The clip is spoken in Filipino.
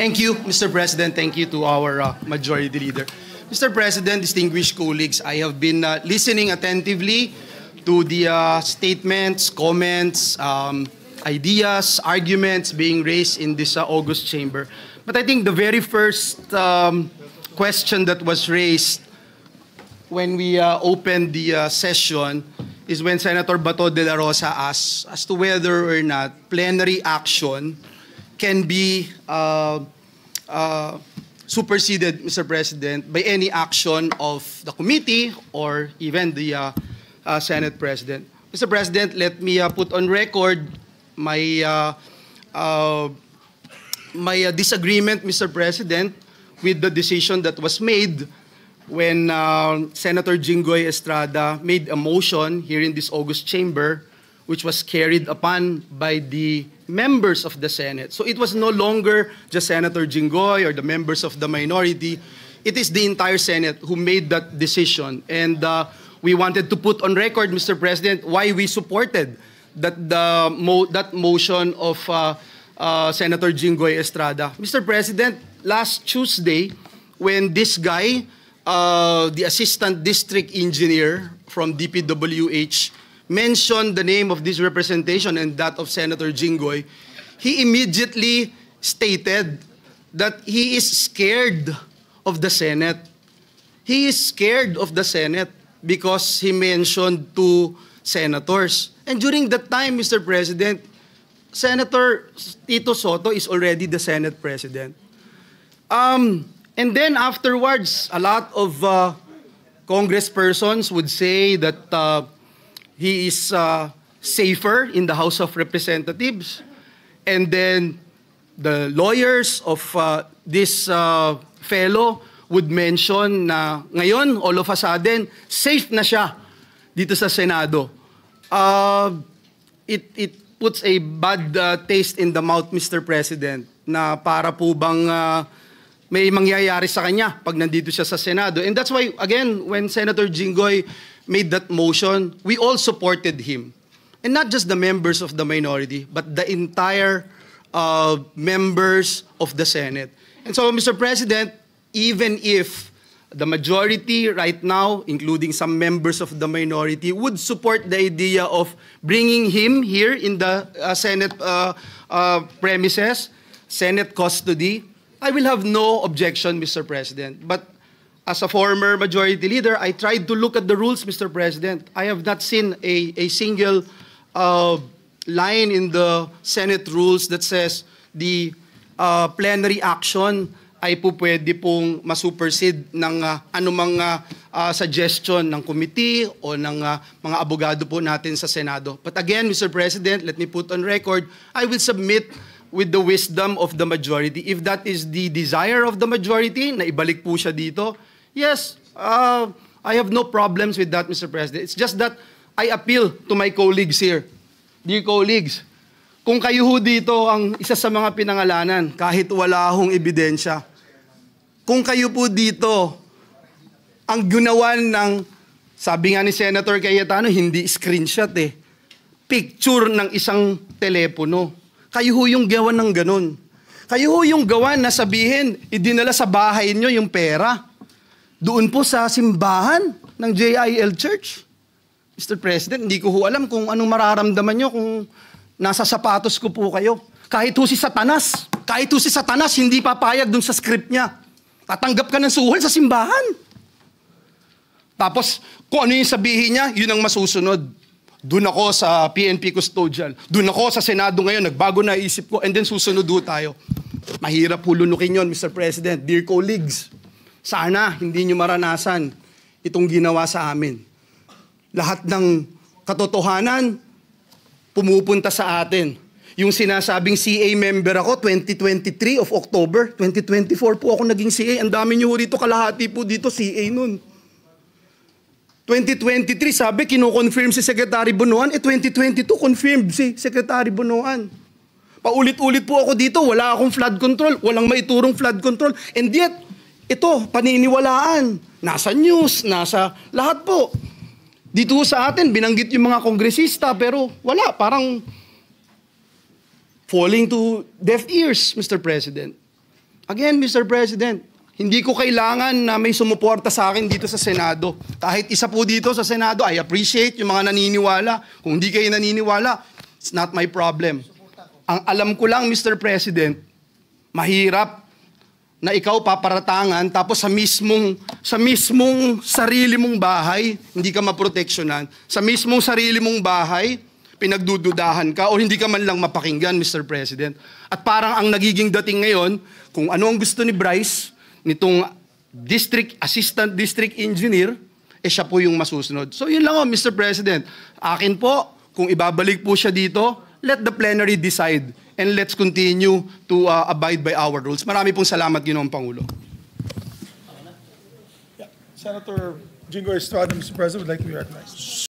Thank you, Mr. President. Thank you to our Majority Leader. Mr. President, distinguished colleagues, I have been listening attentively to the statements, comments, ideas, arguments being raised in this August chamber. But I think the very first question that was raised when we opened the session is when Senator Bato de la Rosa asked as to whether or not plenary action can be superseded, Mr. President, by any action of the committee or even the Senate President. Mr. President, let me put on record my disagreement, Mr. President, with the decision that was made when Senator Jinggoy Estrada made a motion here in this August chamber, which was carried upon by the members of the Senate. So it was no longer just Senator Jinggoy or the members of the minority. It is the entire Senate who made that decision. And we wanted to put on record, Mr. President, why we supported that motion of Senator Jinggoy Estrada. Mr. President, last Tuesday, when this guy, the assistant district engineer from DPWH, mentioned the name of this representation and that of Senator Jinggoy, he immediately stated that he is scared of the Senate. He is scared of the Senate because he mentioned two senators. And during that time, Mr. President, Senator Tito Soto is already the Senate President. And then afterwards, a lot of congresspersons would say that he is safer in the House of Representatives. And then the lawyers of this fellow would mention na ngayon, all of a sudden, safe na siya dito sa Senado. It puts a bad taste in the mouth, Mr. President, na para po bang may mangyayari sa kanya pag nandito siya sa Senado. And that's why, again, when Senator Jinggoy made that motion, we all supported him. And not just the members of the minority, but the entire members of the Senate. And so, Mr. President, even if the majority right now, including some members of the minority, would support the idea of bringing him here in the Senate premises, Senate custody, I will have no objection, Mr. President. But as a former majority leader, I tried to look at the rules, Mr. President. I have not seen a single line in the Senate rules that says the plenary action ay po pwede pong masupersede ng anumang suggestion ng committee o ng mga abogado po natin sa Senado. But again, Mr. President, let me put on record, I will submit with the wisdom of the majority. If that is the desire of the majority, na ibalik po siya dito, yes, I have no problems with that, Mr. President. It's just that I appeal to my colleagues here. Dear colleagues, kung kayo ho dito ang isa sa mga pinangalanan, kahit wala hong ebidensya, kung kayo po dito ang ginawan ng, sabi nga ni Senator Cayetano, hindi screenshot picture ng isang telepono. Kayo ho yung gawan ng ganun. Kayo ho yung gawan na sabihin, idinala sa bahay nyo yung pera. Doon po sa simbahan ng JIL Church. Mr. President, hindi ko ho alam kung anong mararamdaman nyo kung nasa sapatos ko po kayo. Kahit ho si Satanas, hindi papayag dun sa script niya. Tatanggap ka ng suhol sa simbahan. Tapos, kung ano yung sabihin niya, yun ang masusunod. Doon ako sa PNP custodial. Doon ako sa Senado ngayon, nagbago na isip ko, and then susunod ho tayo. Mahirap po lunukin yun, Mr. President. Dear colleagues, sana hindi nyo maranasan itong ginawa sa amin. Lahat ng katotohanan, pumupunta sa atin. Yung sinasabing CA member ako, 2023 of October, 2024 po ako naging CA. Ang dami nyo rito, kalahati po dito CA nun. 2023, sabi, kino-confirm si Secretary Bonoan. 2022, confirmed si Secretary Bonoan. Paulit-ulit po ako dito, wala akong flood control, walang maiturong flood control. And yet, ito, paniniwalaan. Nasa news, nasa lahat po. Dito sa atin, binanggit yung mga kongresista, pero wala, parang falling to deaf ears, Mr. President. Again, Mr. President, hindi ko kailangan na may sumuporta sa akin dito sa Senado. Kahit isa po dito sa Senado, I appreciate yung mga naniniwala. Kung hindi kayo naniniwala, it's not my problem. Ang alam ko lang, Mr. President, mahirap na ikaw paparatangan tapos sa mismong sarili mong bahay, hindi ka maproteksyonan. Sa mismong sarili mong bahay, pinagdududahan ka o hindi ka man lang mapakinggan, Mr. President. At parang ang nagiging dating ngayon, kung ano ang gusto ni Bryce, nitong assistant district engineer, siya po yung masusunod. So yun lang Mr. President. Akin po, kung ibabalik po siya dito, let the plenary decide. And let's continue to abide by our rules. Marami pong salamat, Ginoong Pangulo. Senator Jingo Estrada, Mr. President, would like to be recognized.